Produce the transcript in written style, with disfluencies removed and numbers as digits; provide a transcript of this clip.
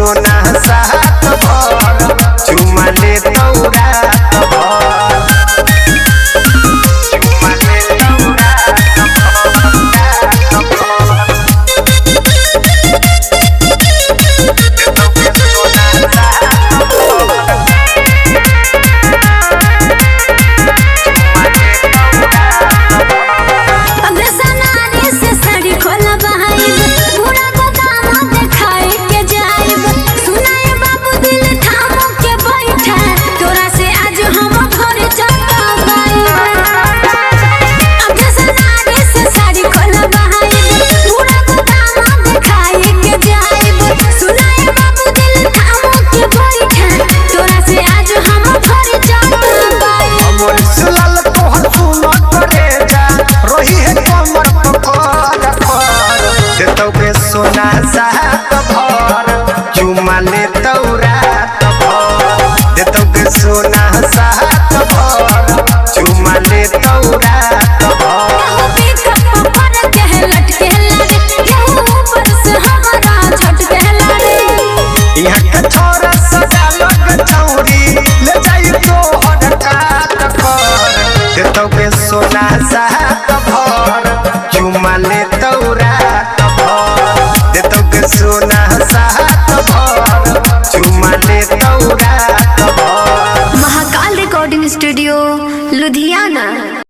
सोना सात भर चुमा ले तौरा सोना सात भर चुमा ले तौरा देतोगे सोना सात भर चुमा ले तौरा यहाँ के छोरा सजालो चौरी ले जाई तो हड़कात कर देतोगे सोना सात भर चुमा ले तौरा सोना सात भर चुमा ले तौरा। Mahakal recording studio Ludhiana.